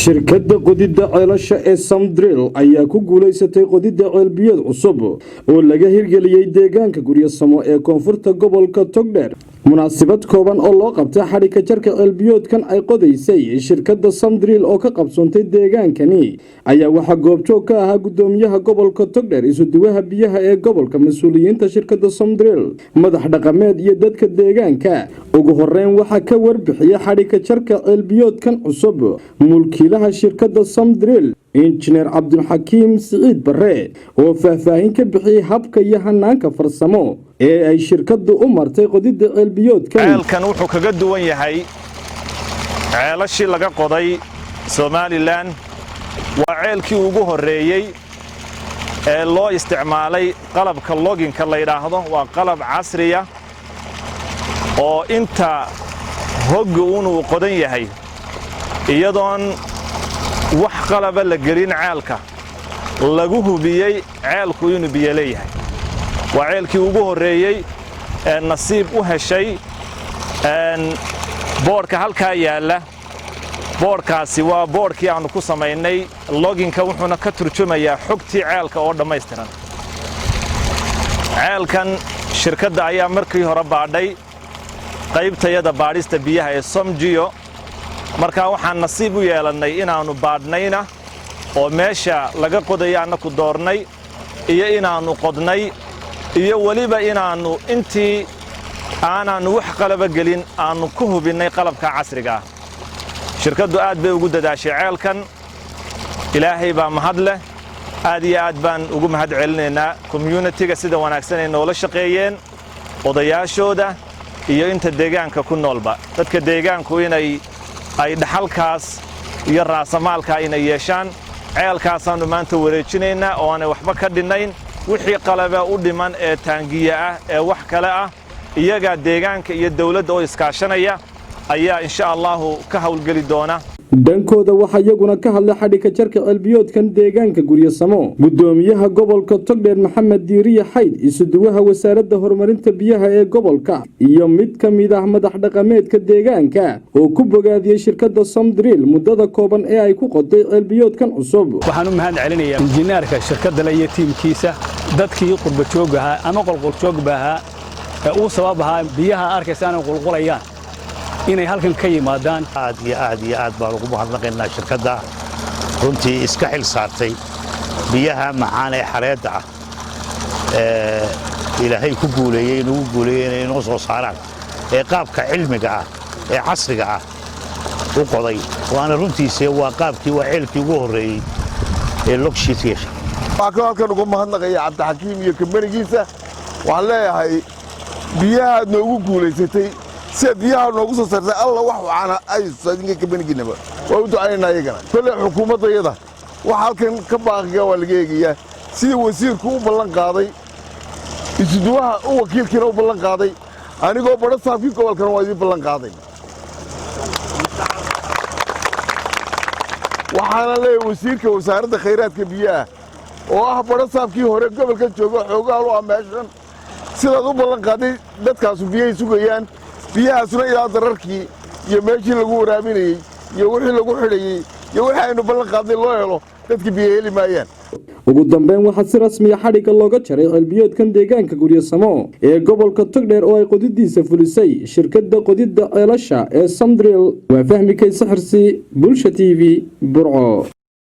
shirkadda qodida ceelasha ee Samdrill ayaa ku guuleysatay qodida ceelbiyeed cusub oo laga hirgeliyay deegaanka Guryasamo ee koonfurta gobolka Togdheer. munaasabad kooban oo loo qabtay xariga jarka ceelbiyoodkan ay qodaysay shirkadda Samdrill oo ka qabsoontay deegaankani ayaa waxa goobjoog ka ahaa gudoomiyaha gobolka Togdheer isuduwaha biyaha ee gobolka mas'uuliyiinta shirkadda Samdrill madax dhaqameed iyo dadka deegaanka. ugu horeyn waxa ka warbixiyay xariga jarka ceelbiyoodkan cusub mulkiilaha shirkadda Samdrill injineer Cabdulxakiim Siciid Barre oo faahfaahin ka bixiyay habka iyo hanaanka farsamo ee ay shirkaddu u martay qodida ceelbiyoodkan. ceelkan wuxuu kaga duwan yahay ceelashii laga qoday Somaliland. waa ceelkii ugu horeeyay ee loo isticmaalay qalabka loginka la yiraahdo. waa qalab casri ah oo inta hogga uu qodan yahay iyadoon wax qalaba la gelin ceelka lagu hubiyay ceelku inuu biyo leeyahay. waa ceelkii ugu horeeyay ee nasiib u heshay boorka halka yaala. boorkaasi waa boorkii aanu ku sameynay loginka wuxuuna ka turjumayaa xogtii ceelka oo dhameystiran. ceelkan shirkadda ayaa markii hore baadhay qaybtayada baadhista biyaha ee Somgeo. markaa waxaan nasiib u yeelanay inaanu baadhnayna oo meesha laga qoday anaku doornay iyo inaanu qodnay iyo waliba inaanu intii aanan wax qalaba gelin aanu ku hubinay qalabka casriga ah. shirkaddu aad bay ugu dadaashay ceelkan. ilaahay baa mahad leh. aad iyo aad baan ugu mahad celinaynaa community-ga sida wanaagsan ay noola shaqeeyeen odayaashooda iyo inta deegaanka ku noolba. dadka deegaanku ay dhaxalkaas iyo raasamaalka inay yeeshaan. ceelkaasaanu maanta wareejinaynaa oo aanay waxba ka dhinayn. wixii qalaba u dhiman ee taangiya ah ee wax kale ah iyaga deegaanka iyo dawladda oo iskaashanaya ayaa insha Allah ka hawlgali doona. dhankooda waxa iyaguna ka hadlay xadhiga jarka ceelbiyoodkan deegaanka Guryasamo gudoomiyaha gobolka Togdheer Maxamed Diiriye Xayd isuduwaha wasaaradda horumarinta biyaha ee gobolka iyo mid ka mid ah madax dhaqameedka deegaanka oo ku bogaadiyay shirkadda Samdrill muddada kooban ee ay ku qoday ceelbiyoodkan cusub. waxaan u mahad celinayaa injineerka shirkadda iyo tiimkiisa dadkii qurba joogaha ama qolqol joogbaha ee uu sababaha biyaha arkaysaan qulqulayaan inay halkan ka yimaadaan. aad baan ugu mahadnaqaynaa shirkadda runtii iska xil saartay biyaha macaan ee xareedda ah ilaahay ku guuleeyay inay noo soo saaraan ee qaabka cilmiga ah ee casriga ah u qoday. waana runtiisa waa qaabkii waa ceelkii ugu horeeyay ee logshiitiisa. waxaan halkan ugu mahadnaqayaa Cabdixakiim iyo kamarigiisa. waxaan leeyahay biyaha noogu guuleysatay si biyaha noogu soo saartay alla wax waana ay saadinka kabaniginaba waa u ducaynaa iyagana. kale xukuumadayada wax halkan ka baaqiga waa laga eegayaa sidii wasiirku u ballan qaaday isuduwaha u wakiilkiina u ballan qaaday anigoo badho saafkii gobolkana waa idin ballan qaaday. waxaana leeyahay wasiirka wasaaradda khayraadka biyaha oo ah badho saafkii hore gobolka jooga xoogaal u ah meeshan sidaad u ballan qaaday dadkaasu biyahay sugayaan. biyahaasuna ilaa dararkii iyo meeshii lagu waraabinayay iyo wixii lagu xidhayay iyo wixii aynu ballan qaadnay loo helo dadka biyo heli maayaan. ugu dambeyn waxaa si rasmi ah xadhiga looga jaray ceelbiyoodkan deegaanka Guryasamo ee gobolka Togdheer oo ay qodidiisa fulisay shirkadda qodida ceelasha ee Samdrill. waa fahmi kay saxirsi Bulsha TV Burco.